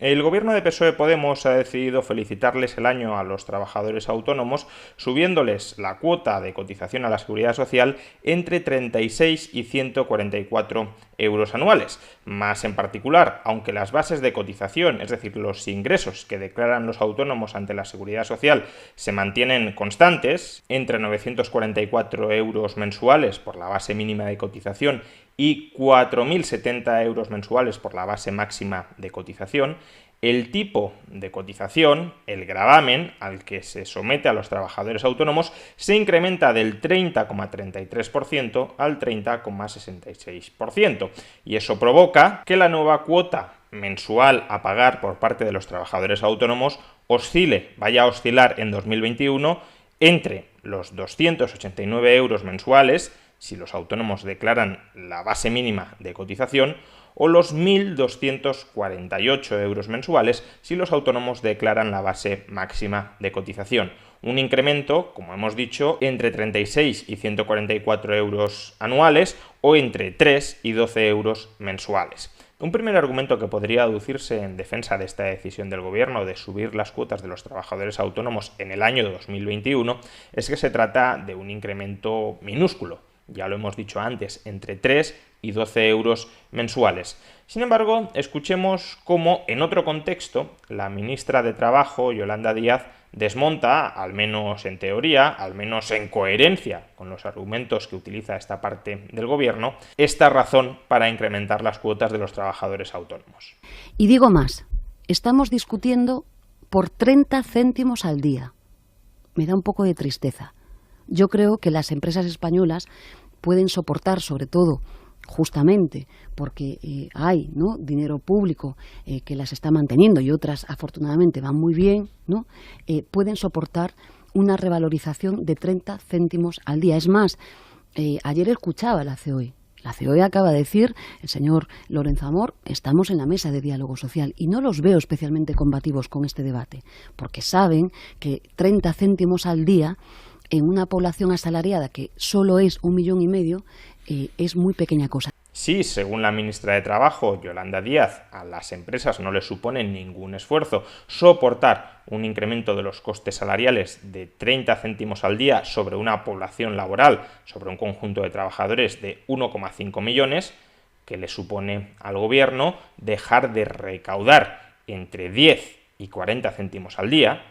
El gobierno de PSOE-Podemos ha decidido felicitarles el año a los trabajadores autónomos, subiéndoles la cuota de cotización a la Seguridad Social entre 36 y 144 euros anuales. Más en particular, aunque las bases de cotización, es decir, los ingresos que declaran los autónomos ante la Seguridad Social, se mantienen constantes, entre 944 euros mensuales por la base mínima de cotización y 4.070 euros mensuales por la base máxima de cotización, el tipo de cotización, el gravamen al que se somete a los trabajadores autónomos, se incrementa del 30,33% al 30,66%. Y eso provoca que la nueva cuota mensual a pagar por parte de los trabajadores autónomos vaya a oscilar en 2021 entre los 289 euros mensuales, si los autónomos declaran la base mínima de cotización, o los 1.248 euros mensuales si los autónomos declaran la base máxima de cotización. Un incremento, como hemos dicho, entre 36 y 144 euros anuales o entre 3 y 12 euros mensuales. Un primer argumento que podría aducirse en defensa de esta decisión del gobierno de subir las cuotas de los trabajadores autónomos en el año 2021 es que se trata de un incremento minúsculo. Ya lo hemos dicho antes, entre 3 y 12 euros mensuales. Sin embargo, escuchemos cómo, en otro contexto, la ministra de Trabajo, Yolanda Díaz, desmonta, al menos en teoría, al menos en coherencia con los argumentos que utiliza esta parte del gobierno, esta razón para incrementar las cuotas de los trabajadores autónomos. Y digo más, estamos discutiendo por 30 céntimos al día. Me da un poco de tristeza. Yo creo que las empresas españolas pueden soportar, sobre todo, justamente porque hay, ¿no?, dinero público que las está manteniendo y otras afortunadamente van muy bien, ¿no?, pueden soportar una revalorización de 30 céntimos al día. Es más, ayer escuchaba la COE. La COE acaba de decir, el señor Lorenzo Amor, estamos en la mesa de diálogo social y no los veo especialmente combativos con este debate, porque saben que 30 céntimos al día en una población asalariada que solo es 1,5 millones, es muy pequeña cosa. Sí, según la ministra de Trabajo, Yolanda Díaz, a las empresas no les supone ningún esfuerzo soportar un incremento de los costes salariales de 30 céntimos al día sobre una población laboral, sobre un conjunto de trabajadores de 1,5 millones, que le supone al gobierno dejar de recaudar entre 10 y 40 céntimos al día,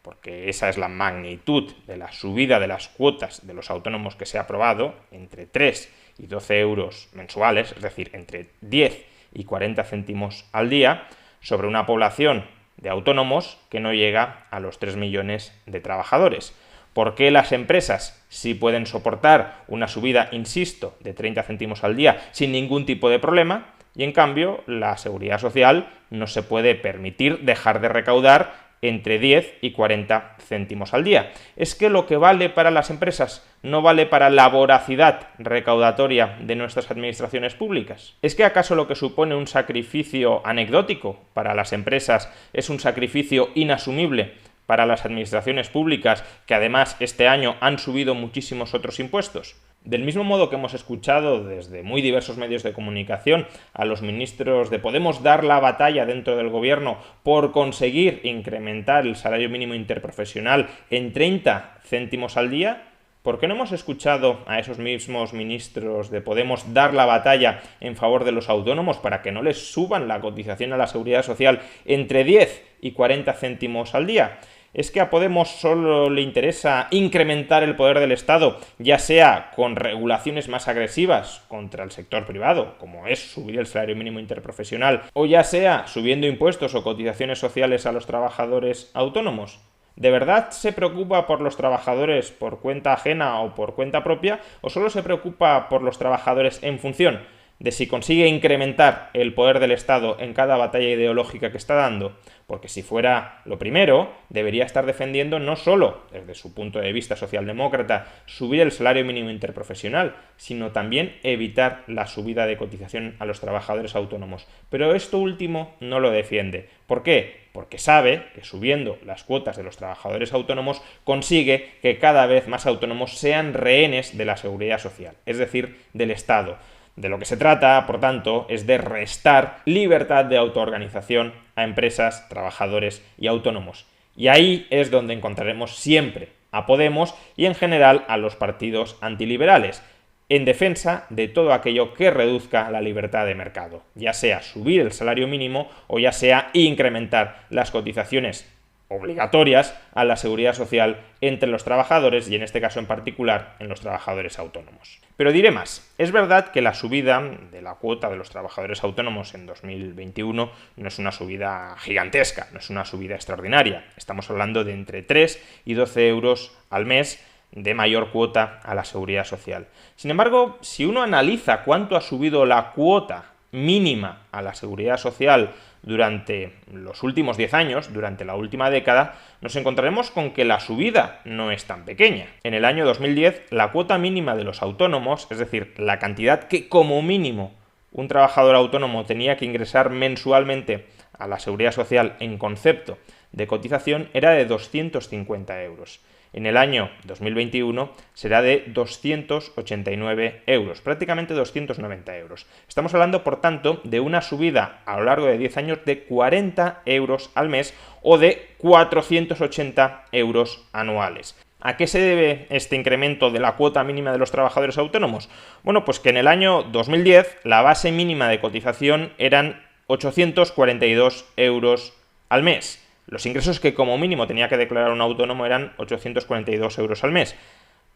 porque esa es la magnitud de la subida de las cuotas de los autónomos que se ha aprobado, entre 3 y 12 euros mensuales, es decir, entre 10 y 40 céntimos al día, sobre una población de autónomos que no llega a los 3 millones de trabajadores. ¿Por qué las empresas sí pueden soportar una subida, insisto, de 30 céntimos al día sin ningún tipo de problema? Y en cambio, la Seguridad Social no se puede permitir dejar de recaudar entre 10 y 40 céntimos al día. Es que lo que vale para las empresas no vale para la voracidad recaudatoria de nuestras administraciones públicas. ¿Es que acaso lo que supone un sacrificio anecdótico para las empresas es un sacrificio inasumible para las administraciones públicas, que además este año han subido muchísimos otros impuestos? Del mismo modo que hemos escuchado desde muy diversos medios de comunicación a los ministros de Podemos dar la batalla dentro del gobierno por conseguir incrementar el salario mínimo interprofesional en 30 céntimos al día, ¿por qué no hemos escuchado a esos mismos ministros de Podemos dar la batalla en favor de los autónomos para que no les suban la cotización a la Seguridad Social entre 10 y 40 céntimos al día? ¿Es que a Podemos solo le interesa incrementar el poder del Estado, ya sea con regulaciones más agresivas contra el sector privado, como es subir el salario mínimo interprofesional, o ya sea subiendo impuestos o cotizaciones sociales a los trabajadores autónomos? ¿De verdad se preocupa por los trabajadores por cuenta ajena o por cuenta propia, o solo se preocupa por los trabajadores en función de si consigue incrementar el poder del Estado en cada batalla ideológica que está dando? Porque si fuera lo primero, debería estar defendiendo no solo, desde su punto de vista socialdemócrata, subir el salario mínimo interprofesional, sino también evitar la subida de cotización a los trabajadores autónomos. Pero esto último no lo defiende. ¿Por qué? Porque sabe que subiendo las cuotas de los trabajadores autónomos consigue que cada vez más autónomos sean rehenes de la seguridad social, es decir, del Estado. De lo que se trata, por tanto, es de restar libertad de autoorganización a empresas, trabajadores y autónomos. Y ahí es donde encontraremos siempre a Podemos y en general a los partidos antiliberales, en defensa de todo aquello que reduzca la libertad de mercado, ya sea subir el salario mínimo o ya sea incrementar las cotizaciones obligatorias a la seguridad social entre los trabajadores y en este caso en particular en los trabajadores autónomos. Pero diré más, es verdad que la subida de la cuota de los trabajadores autónomos en 2021 no es una subida gigantesca, no es una subida extraordinaria, estamos hablando de entre 3 y 12 euros al mes de mayor cuota a la seguridad social. Sin embargo, si uno analiza cuánto ha subido la cuota mínima a la seguridad social durante los últimos 10 años, durante la última década, nos encontraremos con que la subida no es tan pequeña. En el año 2010, la cuota mínima de los autónomos, es decir, la cantidad que como mínimo un trabajador autónomo tenía que ingresar mensualmente a la seguridad social en concepto de cotización, era de 250 euros. En el año 2021 será de 289 euros, prácticamente 290 euros. Estamos hablando, por tanto, de una subida a lo largo de 10 años de 40 euros al mes o de 480 euros anuales. ¿A qué se debe este incremento de la cuota mínima de los trabajadores autónomos? Bueno, pues que en el año 2010 la base mínima de cotización eran 842 euros al mes. Los ingresos que como mínimo tenía que declarar un autónomo eran 842 euros al mes.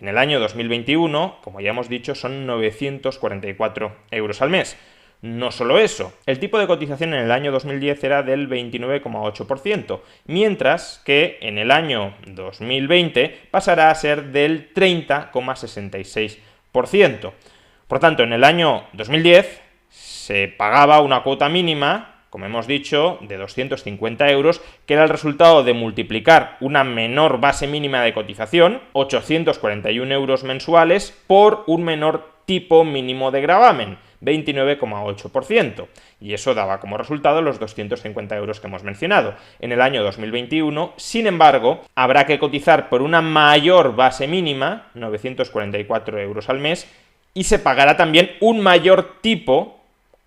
En el año 2021, como ya hemos dicho, son 944 euros al mes. No solo eso, el tipo de cotización en el año 2010 era del 29,8%, mientras que en el año 2020 pasará a ser del 30,66%. Por tanto, en el año 2010 se pagaba una cuota mínima, como hemos dicho, de 250 euros, que era el resultado de multiplicar una menor base mínima de cotización, 841 euros mensuales, por un menor tipo mínimo de gravamen, 29,8%. Y eso daba como resultado los 250 euros que hemos mencionado. En el año 2021, sin embargo, habrá que cotizar por una mayor base mínima, 944 euros al mes, y se pagará también un mayor tipo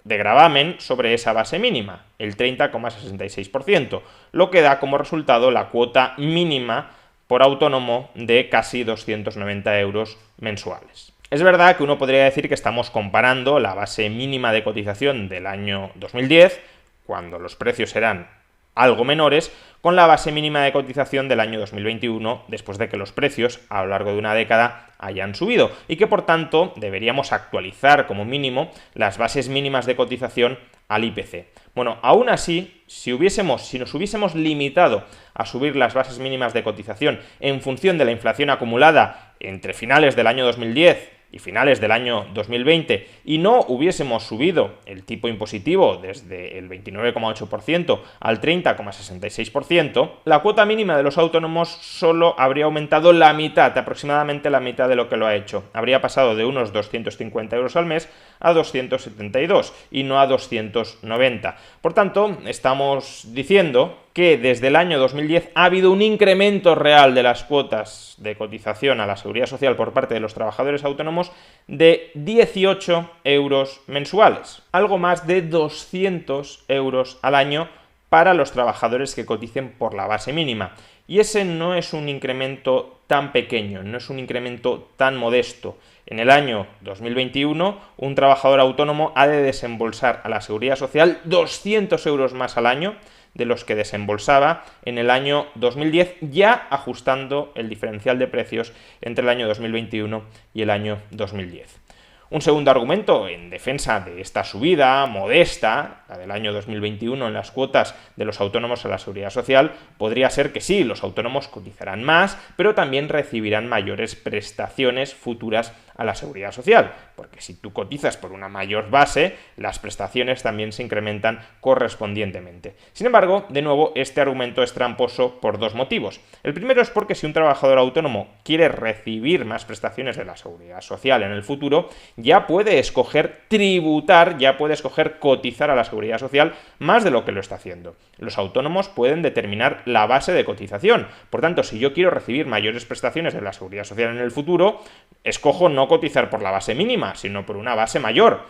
de gravamen sobre esa base mínima, el 30,66%, lo que da como resultado la cuota mínima por autónomo de casi 290 euros mensuales. Es verdad que uno podría decir que estamos comparando la base mínima de cotización del año 2010, cuando los precios eran algo menores, con la base mínima de cotización del año 2021, después de que los precios a lo largo de una década hayan subido, y que por tanto deberíamos actualizar como mínimo las bases mínimas de cotización al IPC. Bueno, aún así, si nos hubiésemos limitado a subir las bases mínimas de cotización en función de la inflación acumulada entre finales del año 2010 y finales del año 2020 y no hubiésemos subido el tipo impositivo desde el 29,8% al 30,66%, la cuota mínima de los autónomos solo habría aumentado la mitad, aproximadamente la mitad de lo que lo ha hecho. Habría pasado de unos 250 euros al mes a 272 y no a 290. Por tanto, estamos diciendo que desde el año 2010 ha habido un incremento real de las cuotas de cotización a la seguridad social por parte de los trabajadores autónomos de 18 euros mensuales, algo más de 200 euros al año para los trabajadores que coticen por la base mínima. Y ese no es un incremento tan pequeño, no es un incremento tan modesto. En el año 2021, un trabajador autónomo ha de desembolsar a la seguridad social 200 euros más al año de los que desembolsaba en el año 2010, ya ajustando el diferencial de precios entre el año 2021 y el año 2010. Un segundo argumento en defensa de esta subida modesta, la del año 2021 en las cuotas de los autónomos a la seguridad social, podría ser que sí, los autónomos cotizarán más, pero también recibirán mayores prestaciones futuras a la seguridad social, porque si tú cotizas por una mayor base, las prestaciones también se incrementan correspondientemente. Sin embargo, de nuevo, este argumento es tramposo por dos motivos. El primero es porque si un trabajador autónomo quiere recibir más prestaciones de la seguridad social en el futuro, ya puede escoger tributar, ya puede escoger cotizar a la Seguridad Social más de lo que lo está haciendo. Los autónomos pueden determinar la base de cotización. Por tanto, si yo quiero recibir mayores prestaciones de la Seguridad Social en el futuro, escojo no cotizar por la base mínima, sino por una base mayor.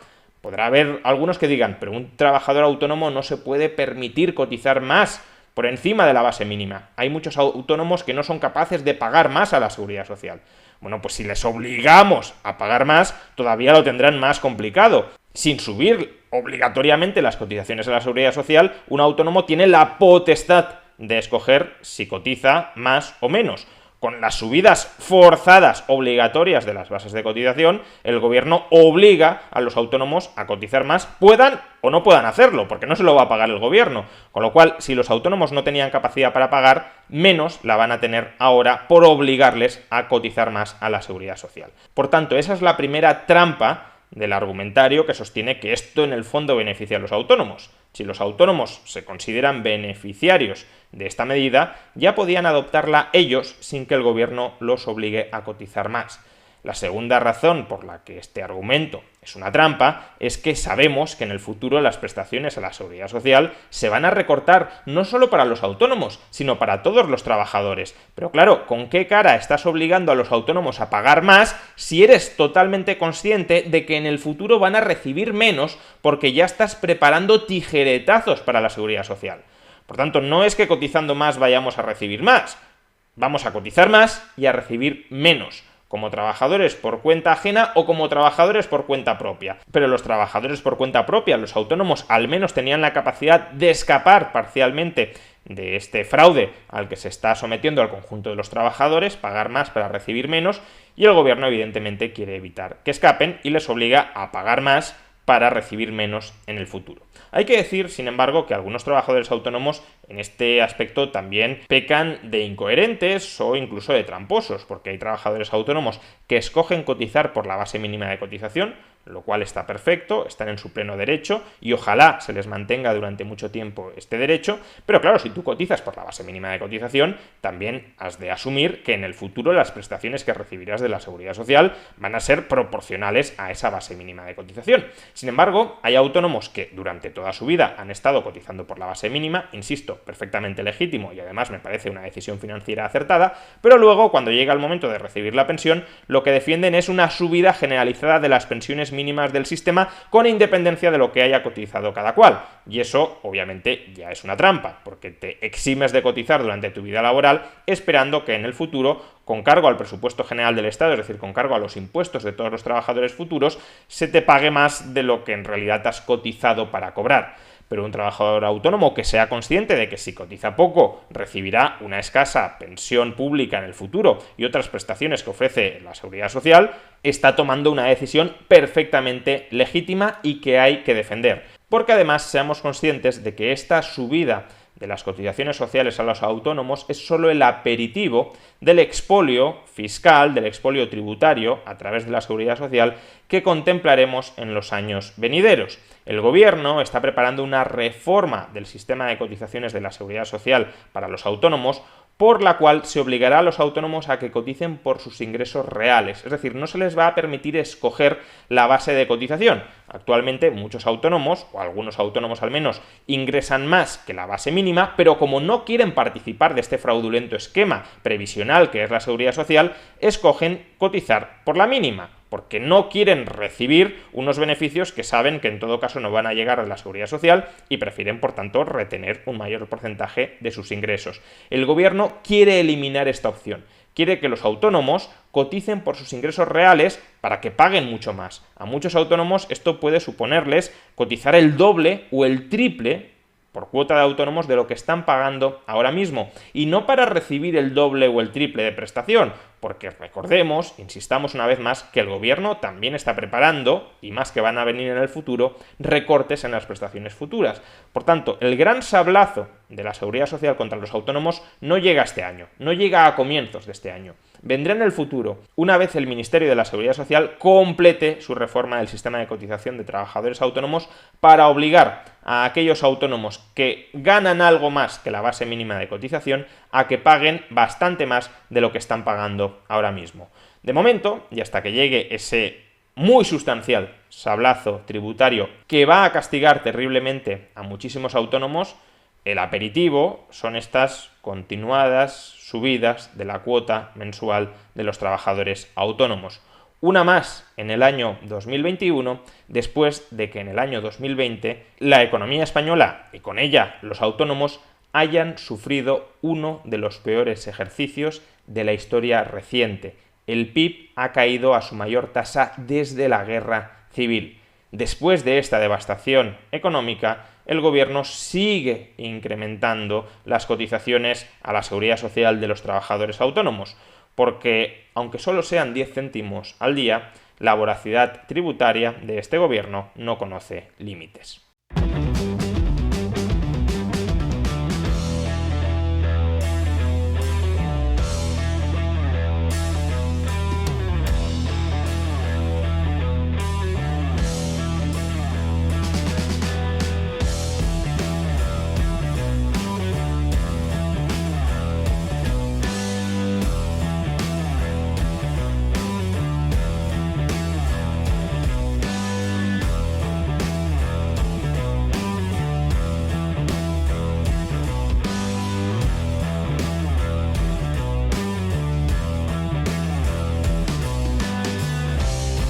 Podrá haber algunos que digan, pero un trabajador autónomo no se puede permitir cotizar más por encima de la base mínima. Hay muchos autónomos que no son capaces de pagar más a la Seguridad Social. Bueno, pues si les obligamos a pagar más, todavía lo tendrán más complicado. Sin subir obligatoriamente las cotizaciones a la Seguridad Social, un autónomo tiene la potestad de escoger si cotiza más o menos. Con las subidas forzadas obligatorias de las bases de cotización, el gobierno obliga a los autónomos a cotizar más, puedan o no puedan hacerlo, porque no se lo va a pagar el gobierno. Con lo cual, si los autónomos no tenían capacidad para pagar, menos la van a tener ahora por obligarles a cotizar más a la Seguridad Social. Por tanto, esa es la primera trampa del argumentario que sostiene que esto en el fondo beneficia a los autónomos. Si los autónomos se consideran beneficiarios de esta medida, ya podían adoptarla ellos sin que el gobierno los obligue a cotizar más. La segunda razón por la que este argumento es una trampa es que sabemos que en el futuro las prestaciones a la Seguridad Social se van a recortar no solo para los autónomos, sino para todos los trabajadores. Pero claro, ¿con qué cara estás obligando a los autónomos a pagar más si eres totalmente consciente de que en el futuro van a recibir menos porque ya estás preparando tijeretazos para la Seguridad Social? Por tanto, no es que cotizando más vayamos a recibir más, vamos a cotizar más y a recibir menos, como trabajadores por cuenta ajena o como trabajadores por cuenta propia. Pero los trabajadores por cuenta propia, los autónomos, al menos tenían la capacidad de escapar parcialmente de este fraude al que se está sometiendo al conjunto de los trabajadores, pagar más para recibir menos, y el gobierno evidentemente quiere evitar que escapen y les obliga a pagar más para recibir menos en el futuro. Hay que decir, sin embargo, que algunos trabajadores autónomos en este aspecto también pecan de incoherentes o incluso de tramposos, porque hay trabajadores autónomos que escogen cotizar por la base mínima de cotización, lo cual está perfecto, están en su pleno derecho y ojalá se les mantenga durante mucho tiempo este derecho, pero claro, si tú cotizas por la base mínima de cotización, también has de asumir que en el futuro las prestaciones que recibirás de la Seguridad Social van a ser proporcionales a esa base mínima de cotización. Sin embargo, hay autónomos que durante toda su vida han estado cotizando por la base mínima, insisto, perfectamente legítimo y además me parece una decisión financiera acertada, pero luego cuando llega el momento de recibir la pensión, lo que defienden es una subida generalizada de las pensiones mínimas del sistema con independencia de lo que haya cotizado cada cual. Y eso, obviamente, ya es una trampa, porque te eximes de cotizar durante tu vida laboral esperando que en el futuro, con cargo al presupuesto general del Estado, es decir, con cargo a los impuestos de todos los trabajadores futuros, se te pague más de lo que en realidad has cotizado para cobrar. Pero un trabajador autónomo que sea consciente de que si cotiza poco recibirá una escasa pensión pública en el futuro y otras prestaciones que ofrece la Seguridad Social, está tomando una decisión perfectamente legítima y que hay que defender. Porque además seamos conscientes de que esta subida de las cotizaciones sociales a los autónomos es solo el aperitivo del expolio fiscal, del expolio tributario a través de la Seguridad Social que contemplaremos en los años venideros. El gobierno está preparando una reforma del sistema de cotizaciones de la Seguridad Social para los autónomos, por la cual se obligará a los autónomos a que coticen por sus ingresos reales, es decir, no se les va a permitir escoger la base de cotización. Actualmente muchos autónomos, o algunos autónomos al menos, ingresan más que la base mínima, pero como no quieren participar de este fraudulento esquema previsional que es la Seguridad Social, escogen cotizar por la mínima, porque no quieren recibir unos beneficios que saben que en todo caso no van a llegar a la Seguridad Social y prefieren, por tanto, retener un mayor porcentaje de sus ingresos. El gobierno quiere eliminar esta opción. Quiere que los autónomos coticen por sus ingresos reales para que paguen mucho más. A muchos autónomos esto puede suponerles cotizar el doble o el triple por cuota de autónomos de lo que están pagando ahora mismo, y no para recibir el doble o el triple de prestación, porque recordemos, insistamos una vez más, que el gobierno también está preparando, y más que van a venir en el futuro, recortes en las prestaciones futuras. Por tanto, el gran sablazo de la Seguridad Social contra los autónomos no llega este año, no llega a comienzos de este año. Vendrá en el futuro, una vez el Ministerio de la Seguridad Social complete su reforma del sistema de cotización de trabajadores autónomos para obligar a aquellos autónomos que ganan algo más que la base mínima de cotización a que paguen bastante más de lo que están pagando ahora mismo. De momento, y hasta que llegue ese muy sustancial sablazo tributario que va a castigar terriblemente a muchísimos autónomos, el aperitivo son estas continuadas subidas de la cuota mensual de los trabajadores autónomos. Una más en el año 2021, después de que en el año 2020 la economía española y con ella los autónomos hayan sufrido uno de los peores ejercicios de la historia reciente. El PIB ha caído a su mayor tasa desde la guerra civil. Después de esta devastación económica, el gobierno sigue incrementando las cotizaciones a la seguridad social de los trabajadores autónomos, porque aunque solo sean 10 céntimos al día, la voracidad tributaria de este gobierno no conoce límites.